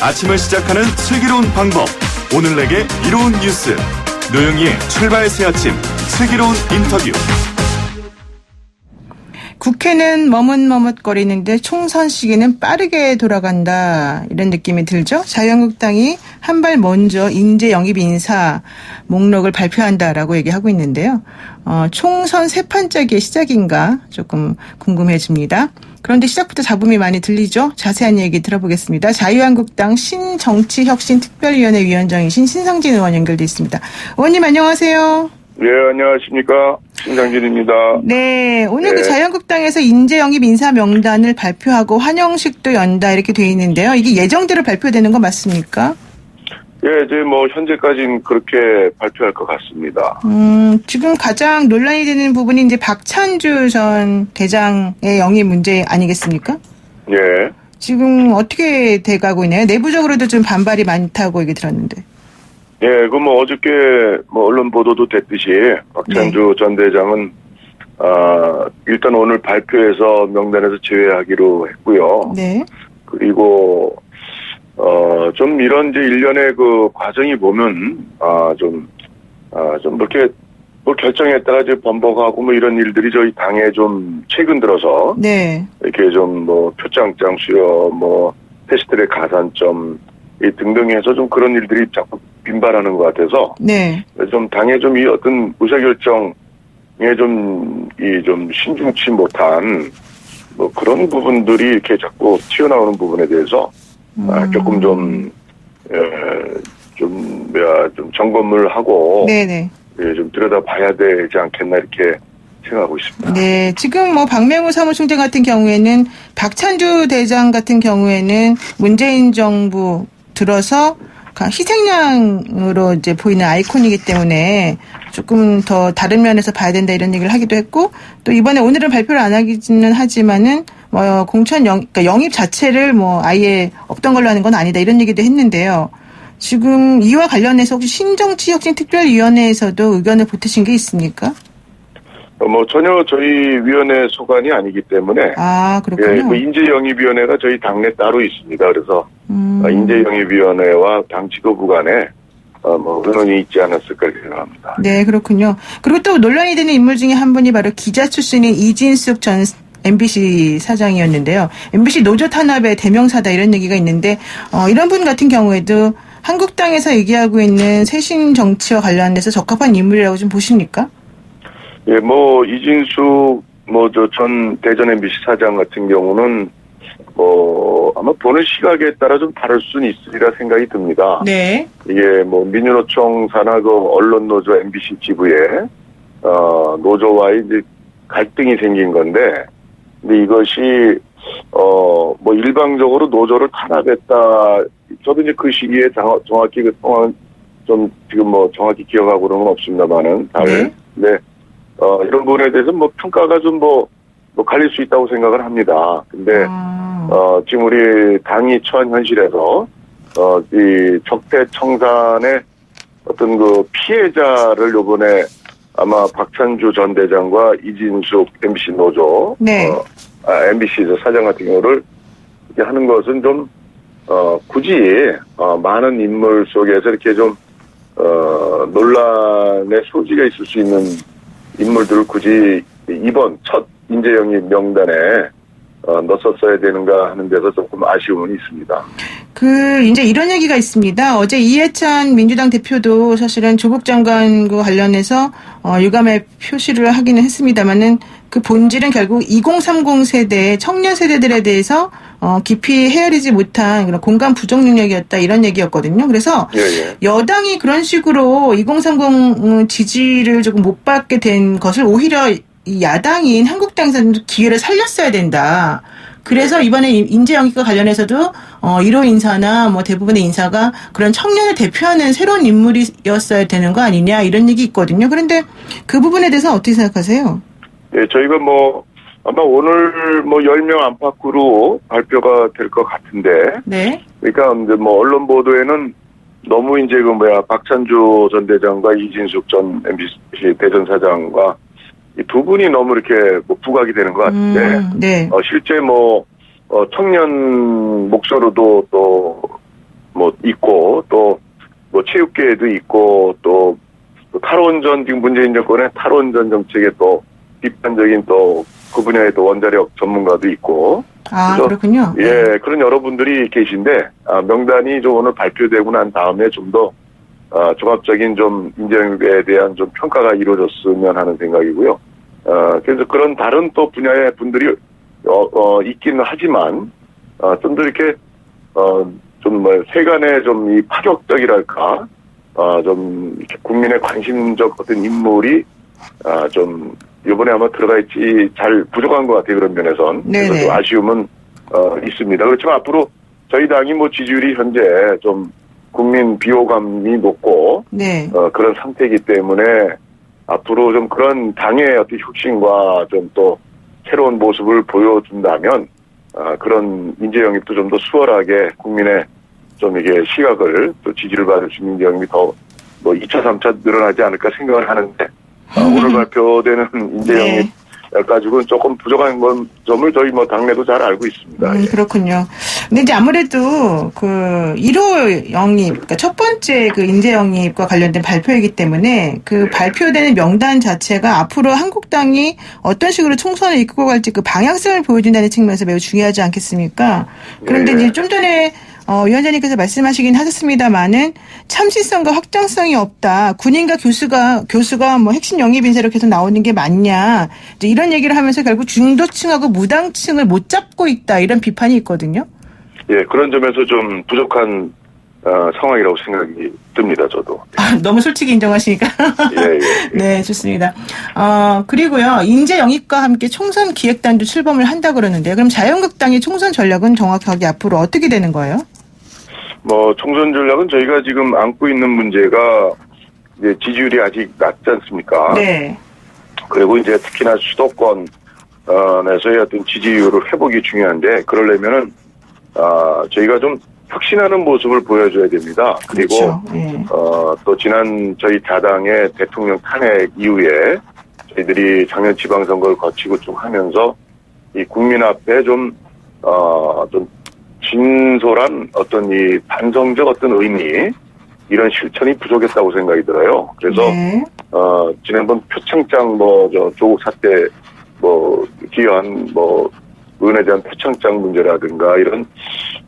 아침을 시작하는 슬기로운 방법. 오늘 내게 이로운 뉴스. 노영희의 출발 새 아침 슬기로운 인터뷰. 국회는 머뭇머뭇거리는데 총선 시기는 빠르게 돌아간다, 이런 느낌이 들죠. 자유한국당이 한 발 먼저 인재 영입 인사 목록을 발표한다라고 얘기하고 있는데요. 총선 세 판짜기의 시작인가 조금 궁금해집니다. 그런데 시작부터 잡음이 많이 들리죠. 자세한 얘기 들어보겠습니다. 자유한국당 신정치혁신특별위원회 위원장이신 신상진 의원 연결돼 있습니다. 의원님 안녕하세요. 네, 안녕하십니까. 신상진입니다. 네, 오늘 그 자유한국당에서 인재 영입 인사 명단을 발표하고 환영식도 연다 이렇게 돼 있는데요. 이게 예정대로 발표되는 거 맞습니까? 예, 이제 현재까지는 그렇게 발표할 것 같습니다. 지금 가장 논란이 되는 부분이 이제 박찬주 전 대장의 영입 문제 아니겠습니까? 예. 지금 어떻게 돼가고 있나요? 내부적으로도 좀 반발이 많다고 얘기 들었는데. 예, 어저께 언론 보도도 됐듯이 박찬주 전 대장은 일단 오늘 발표해서 명단에서 제외하기로 했고요. 네. 그리고 좀 이런 이제 일련의 그 과정이 보면 좀 이렇게 결정에 따라 이제 번복하고 이런 일들이 저희 당에 좀 최근 들어서 네. 이렇게 좀 표창장 수여 패스트트랙 가산점 이 등등 해서 좀 그런 일들이 자꾸 빈발하는 것 같아서 네. 좀 당의 좀 이 어떤 의사결정에 좀 신중치 못한 그런 부분들이 이렇게 자꾸 튀어나오는 부분에 대해서 조금 좀 점검을 하고 네네. 좀 들여다봐야 되지 않겠나 이렇게 생각하고 있습니다. 네, 지금 박명우 사무총장 같은 경우에는 박찬주 대장 같은 경우에는 문재인 정부 들어서 희생양으로 이제 보이는 아이콘이기 때문에 조금 더 다른 면에서 봐야 된다 이런 얘기를 하기도 했고, 또 이번에 오늘은 발표를 안 하기는 하지만은 그러니까 영입 자체를 아예 없던 걸로 하는 건 아니다 이런 얘기도 했는데요. 지금 이와 관련해서 혹시 신정치혁신특별위원회에서도 의견을 보태신 게 있습니까? 전혀 저희 위원회 소관이 아니기 때문에. 그렇군요. 예, 인재영입위원회가 저희 당내 따로 있습니다. 그래서 인재영입위원회와 당 지도부 간에 의논이 있지 않았을까 생각합니다. 네, 그렇군요. 그리고 또 논란이 되는 인물 중에 한 분이 바로 기자 출신인 이진숙 전 MBC 사장이었는데요. MBC 노조 탄압의 대명사다 이런 얘기가 있는데 이런 분 같은 경우에도 한국당에서 얘기하고 있는 쇄신 정치와 관련해서 적합한 인물이라고 좀 보십니까? 예, 이진숙, 전 대전 MBC 사장 같은 경우는, 아마 보는 시각에 따라 좀 다를 수는 있으리라 생각이 듭니다. 네. 이게 민주노총 산하 언론노조 MBC 지부에, 노조와의 이제 갈등이 생긴 건데, 근데 이것이, 일방적으로 노조를 탄압했다. 저도 이제 그 시기에 정확히 그 상황 좀 지금 정확히 기억하고는 없습니다만은, 네. 이런 부분에 대해서 평가가 좀 갈릴 수 있다고 생각을 합니다. 근데, 지금 우리 당이 처한 현실에서, 이 적폐 청산의 어떤 피해자를 요번에 아마 박찬주 전 대장과 이진숙 MBC 노조, 네. MBC 사장 같은 경우를 이렇게 하는 것은 좀, 굳이, 많은 인물 속에서 이렇게 좀, 논란의 소지가 있을 수 있는 인물들을 굳이 이번 첫 인재영입 명단에 넣었어야 되는가 하는 데서 조금 아쉬움은 있습니다. 이제 이런 얘기가 있습니다. 어제 이해찬 민주당 대표도 사실은 조국 장관과 관련해서 유감의 표시를 하기는 했습니다만은 그 본질은 결국 2030 세대, 청년 세대들에 대해서 깊이 헤아리지 못한 그런 공감 부족 능력이었다 이런 얘기였거든요. 그래서 여당이 그런 식으로 2030 지지를 조금 못 받게 된 것을 오히려 이 야당인 한국당에서는 기회를 살렸어야 된다. 그래서 이번에 인재 영입과 관련해서도 1호 인사나 대부분의 인사가 그런 청년을 대표하는 새로운 인물이었어야 되는 거 아니냐 이런 얘기 있거든요. 그런데 그 부분에 대해서 어떻게 생각하세요? 네, 저희가 아마 오늘 10명 안팎으로 발표가 될 것 같은데. 네. 그러니까 언론 보도에는 너무 이제 박찬주 전 대장과 이진숙 전 MBC 대전 사장과 이 두 분이 너무 이렇게 부각이 되는 것 같은데. 네. 실제 청년 목소로도 또 뭐 있고 또 뭐 체육계에도 있고 또 탈원전 지금 문재인 정권의 탈원전 정책에 또 비판적인 또 그 분야의 또 원자력 전문가도 있고. 아, 그렇군요. 예, 그런 여러분들이 계신데 명단이 좀 오늘 발표되고 난 다음에 좀 더 종합적인 좀 인재영입에 대한 좀 평가가 이루어졌으면 하는 생각이고요. 그래서 그런 다른 또 분야의 분들이 있기는 하지만 좀 더 이렇게 좀 뭐 세간의 좀 이 파격적이랄까 좀 이렇게 국민의 관심적 어떤 인물이 좀 이번에 아마 들어가 있지 잘 부족한 것 같아요. 그런 면에선. 그래서 좀 아쉬움은 있습니다. 그렇지만 앞으로 저희 당이 뭐 지지율이 현재 좀 국민 비호감이 높고 네. 그런 상태이기 때문에 앞으로 좀 그런 당의 어떤 혁신과 좀 또 새로운 모습을 보여준다면 그런 인재 영입도 좀 더 수월하게 국민의 좀 이게 시각을 또 지지를 받을 수 있는 인재 영입이 더 뭐 2차, 3차 늘어나지 않을까 생각을 하는데 오늘 발표되는 인재 영입 가지고는 조금 부족한 점을 저희 뭐 당내도 잘 알고 있습니다. 예. 그렇군요. 근데 이제 아무래도 그 1호 영입, 그러니까 첫 번째 그 인재 영입과 관련된 발표이기 때문에 그 발표되는 명단 자체가 앞으로 한국당이 어떤 식으로 총선을 이끌고 갈지 그 방향성을 보여준다는 측면에서 매우 중요하지 않겠습니까? 그런데 이제 좀 전에 위원장님께서 말씀하시긴 하셨습니다만은 참신성과 확장성이 없다. 군인과 교수가 뭐 핵심 영입 인사로 계속 나오는 게 맞냐. 이제 이런 얘기를 하면서 결국 중도층하고 무당층을 못 잡고 있다. 이런 비판이 있거든요. 예, 그런 점에서 좀 부족한 상황이라고 생각이 듭니다, 저도. 너무 솔직히 인정하시니까. 예. 네, 좋습니다. 그리고요, 인재 영입과 함께 총선 기획단도 출범을 한다 그러는데요. 그럼 자유한국당의 총선 전략은 정확하게 앞으로 어떻게 되는 거예요? 뭐 총선 전략은 저희가 지금 안고 있는 문제가 이제 지지율이 아직 낮지 않습니까? 네. 그리고 이제 특히나 수도권에서의 어떤 지지율을 회복이 중요한데 그러려면은 저희가 좀 혁신하는 모습을 보여줘야 됩니다. 그리고 그렇죠. 네. 또 지난 저희 자당의 대통령 탄핵 이후에 저희들이 작년 지방선거를 거치고 쭉 하면서 이 국민 앞에 좀 진솔한 어떤 이 반성적 어떤 의미 이런 실천이 부족했다고 생각이 들어요. 그래서 네. 지난번 표창장 조국 사태 기여한 의원에 대한 표창장 문제라든가 이런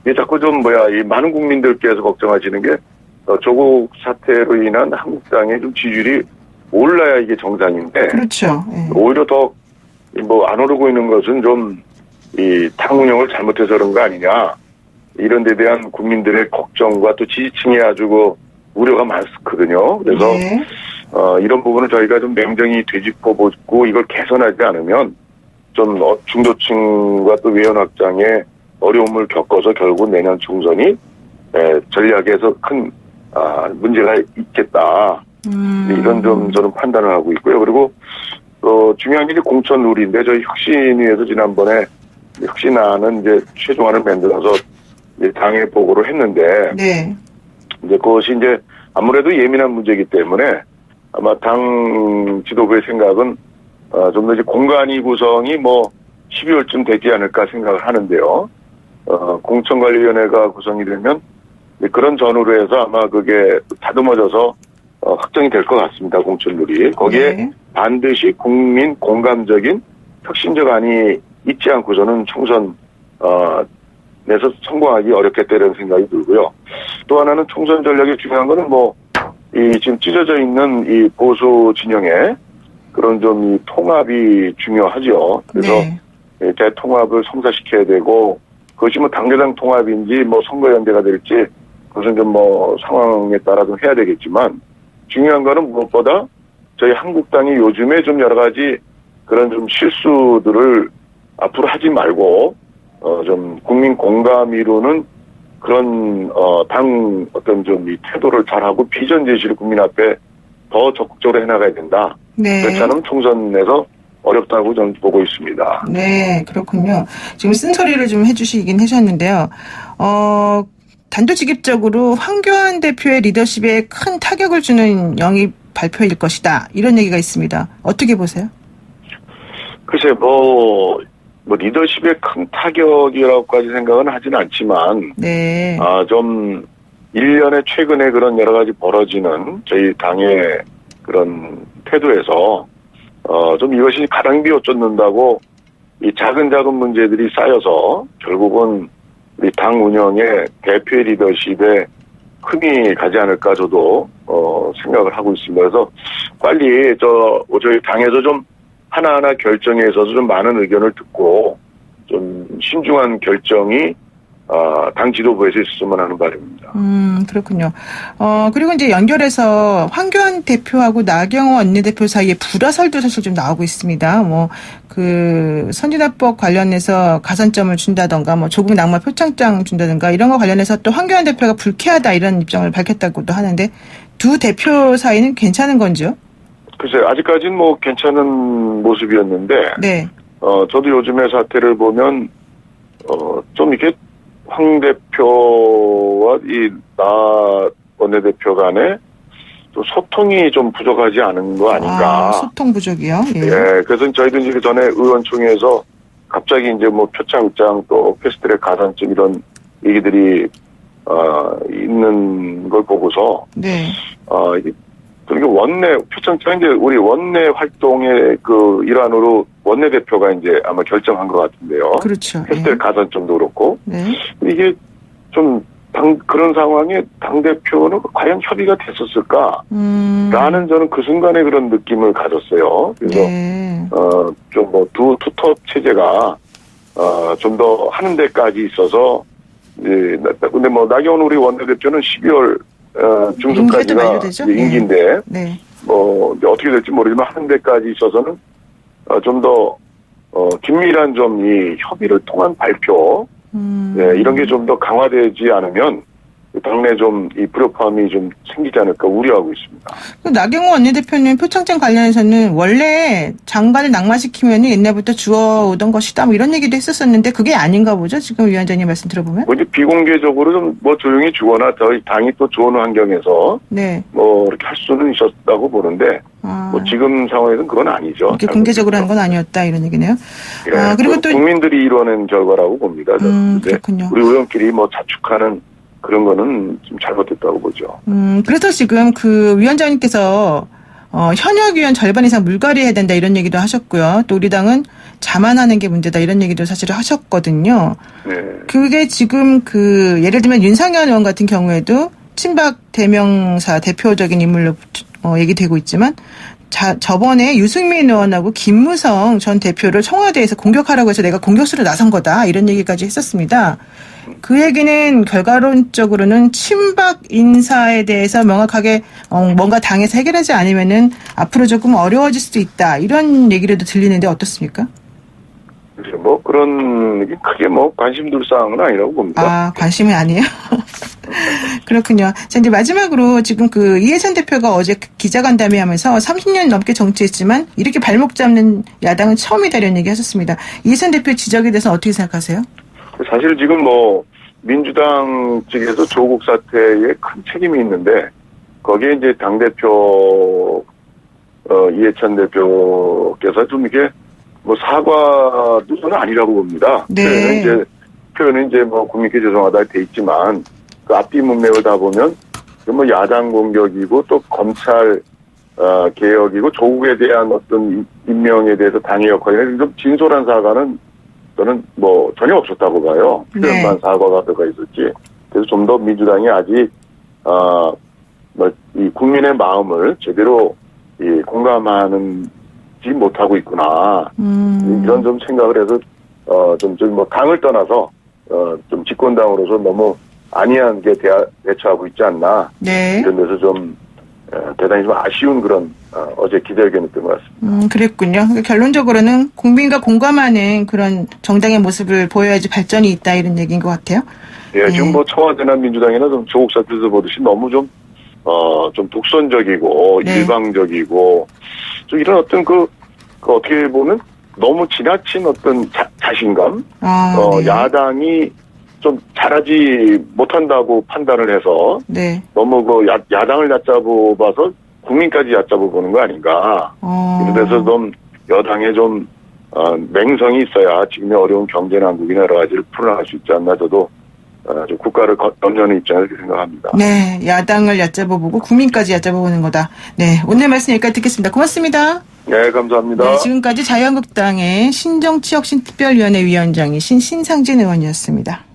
이게 자꾸 이 많은 국민들께서 걱정하시는 게 조국 사태로 인한 한국당의 좀 지지율이 올라야 이게 정상인데 그렇죠. 네. 오히려 더 안 오르고 있는 것은 좀 이 당 운영을 잘못해서 그런 거 아니냐 이런 데 대한 국민들의 걱정과 또 지지층의 아주 우려가 많거든요. 그래서 네. 이런 부분을 저희가 좀 냉정히 되짚어보고 이걸 개선하지 않으면 좀 중도층과 또 외연 확장에 어려움을 겪어서 결국 내년 총선이 전략에서 큰 문제가 있겠다. 이런 좀 저는 판단을 하고 있고요. 그리고 중요한 게 이제 공천 룰인데 저희 혁신위에서 지난번에 혁신안은 이제 최종안을 만들어서 이제 당에 보고를 했는데 네. 이제 그것이 이제 아무래도 예민한 문제이기 때문에 아마 당 지도부의 생각은 좀 더 이제 공간이 구성이 12월쯤 되지 않을까 생각을 하는데요. 공천관리위원회가 구성이 되면 그런 전후로 해서 아마 그게 다듬어져서 확정이 될 것 같습니다. 공천룰이. 거기에 네. 반드시 국민 공감적인 혁신적 안이 있지 않고서는 총선 내서 성공하기 어렵겠다는 생각이 들고요. 또 하나는 총선 전략이 중요한 거는 이 지금 찢어져 있는 이 보수 진영의 그런 좀 이 통합이 중요하죠. 그래서 네. 대통합을 성사시켜야 되고 그것이 당대당 통합인지 선거연대가 될지 그것은 좀 상황에 따라 좀 해야 되겠지만 중요한 거는 무엇보다 저희 한국당이 요즘에 좀 여러 가지 그런 좀 실수들을 앞으로 하지 말고 좀 국민 공감 이루는 그런 당 어떤 좀 이 태도를 잘하고 비전 제시를 국민 앞에 더 적극적으로 해나가야 된다. 네. 그렇지 않으면 총선에서 어렵다고 저는 보고 있습니다. 네, 그렇군요. 지금 쓴소리를 좀 해주시긴 하셨는데요. 단도직입적으로 황교안 대표의 리더십에 큰 타격을 주는 영입 발표일 것이다. 이런 얘기가 있습니다. 어떻게 보세요? 글쎄, 리더십에 큰 타격이라고까지 생각은 하진 않지만, 네. 좀 일련의 최근에 그런 여러 가지 벌어지는 저희 당의 그런 태도에서 좀 이것이 가당비 어쩌는다고 이 작은 문제들이 쌓여서 결국은 우리 당 운영의 대표의 리더십에 흠이 가지 않을까 저도 생각을 하고 있습니다. 그래서 빨리 저희 당에서 좀 하나하나 결정에 있어서 좀 많은 의견을 듣고 좀 신중한 결정이 당 지도부에서 있었으면 하는 바람입니다. 그렇군요. 그리고 이제 연결해서 황교안 대표하고 나경원 원내대표 사이에 불화설도 사실 좀 나오고 있습니다. 선진화법 관련해서 가산점을 준다던가, 조국 낙마 표창장 준다던가, 이런 거 관련해서 또 황교안 대표가 불쾌하다 이런 입장을 밝혔다고도 하는데, 두 대표 사이는 괜찮은 건지요? 글쎄, 아직까지는 괜찮은 모습이었는데, 네. 저도 요즘의 사태를 보면, 좀 이렇게 황 대표와 나 원내대표 간에 또 소통이 좀 부족하지 않은 거 아닌가. 소통 부족이요? 예. 예, 그래서 저희도 이제 그 전에 의원총회에서 갑자기 이제 표창장 또 패스트트랙 가산점 이런 얘기들이, 있는 걸 보고서. 네. 그러니까 표창장 이제 우리 원내 활동의 그 일환으로 원내대표가 이제 아마 결정한 것 같은데요. 그렇죠. 패스트트랙 가산점도 그렇고. 네. 이게 좀 그런 상황에 당대표는 과연 협의가 됐었을까? 라는 저는 그 순간에 그런 느낌을 가졌어요. 그래서, 네. 투톱 체제가, 좀 더 하는 데까지 있어서, 근데 나경원 우리 원내대표는 12월, 중순까지가 임기인데, 네. 어떻게 될지 모르지만 하는 데까지 있어서는, 좀 더, 긴밀한 이 협의를 통한 발표, 네, 이런 게 좀 더 강화되지 않으면 당내 이 불협화음이 좀 생기지 않을까 우려하고 있습니다. 나경원 원내대표는 표창장 관련해서는 원래 장관을 낙마시키면 옛날부터 주어오던 것이다 이런 얘기도 했었었는데 그게 아닌가 보죠? 지금 위원장님 말씀 들어보면? 이제 비공개적으로 좀 조용히 주거나 저희 당이 또 좋은 환경에서 네. 이렇게 할 수는 있었다고 보는데 지금 상황에서는 그건 아니죠. 이렇게 공개적으로 한 건 아니었다 이런 얘기네요. 예, 그리고 또 국민들이 이뤄낸 결과라고 봅니다. 그렇군요. 우리 의원끼리 자축하는 그런 거는 좀 잘못됐다고 보죠. 그래서 지금 그 위원장님께서 현역 의원 절반 이상 물갈이해야 된다 이런 얘기도 하셨고요. 또 우리 당은 자만하는 게 문제다 이런 얘기도 사실 하셨거든요. 네. 그게 지금 예를 들면 윤상현 의원 같은 경우에도 친박 대명사 대표적인 인물로 얘기되고 있지만 저번에 유승민 의원하고 김무성 전 대표를 청와대에서 공격하라고 해서 내가 공격수로 나선 거다 이런 얘기까지 했었습니다. 그 얘기는 결과론적으로는 친박 인사에 대해서 명확하게 뭔가 당에서 해결하지 않으면은 앞으로 조금 어려워질 수도 있다 이런 얘기라도 들리는데 어떻습니까? 그런 크게 관심 둘 사항은 아니라고 봅니다. 관심이 아니에요? 그렇군요. 자, 이제 마지막으로 지금 이해찬 대표가 어제 기자간담회 하면서 30년 넘게 정치했지만 이렇게 발목 잡는 야당은 처음이다 이런 얘기 하셨습니다. 이해찬 대표의 지적에 대해서 어떻게 생각하세요? 사실 지금 민주당 측에서 조국 사태에 큰 책임이 있는데 거기에 이제 당대표, 이해찬 대표께서 좀 이렇게 사과도 저는 아니라고 봅니다. 네. 표현은 이제 국민께 죄송하다 돼 있지만 그 앞뒤 문맥을 다 보면 야당 공격이고 또 검찰 개혁이고 조국에 대한 어떤 임명에 대해서 당의 역할이나 좀 진솔한 사과는 저는 전혀 없었다고 봐요. 표현만 네. 사과가 들어가 있었지. 그래서 좀 더 민주당이 아직 이 국민의 마음을 제대로 공감하는지 못하고 있구나. 이런 좀 생각을 해서 당을 떠나서 좀 집권당으로서 너무 안이하게 대처하고 있지 않나. 네. 이런 데서 좀 대단히 좀 아쉬운 그런 어제 기자회견이었던 것 같습니다. 그랬군요. 결론적으로는 국민과 공감하는 그런 정당의 모습을 보여야지 발전이 있다 이런 얘기인 것 같아요. 예, 네. 지금 청와대나 민주당이나 좀 조국 사태에서 보듯이 너무 좀 독선적이고 네. 일방적이고 좀 이런 어떤 어떻게 보면 너무 지나친 어떤 자신감, 네. 야당이 좀 잘하지 못한다고 판단을 해서 네. 너무 야당을 얕잡아봐서 국민까지 얕잡아보는 거 아닌가. 이런 데서 좀 여당에 좀 맹성이 있어야 지금의 어려운 경제 난국이나 여러 가지를 풀어나갈 수 있지 않나 저도 좀 국가를 건너는 입장을 이렇게 생각합니다. 네, 야당을 얕잡아보고 국민까지 얕잡아보는 거다. 네, 오늘 말씀 여기까지 듣겠습니다. 고맙습니다. 네, 감사합니다. 네, 지금까지 자유한국당의 신정치혁신특별위원회 위원장이신 신상진 의원이었습니다.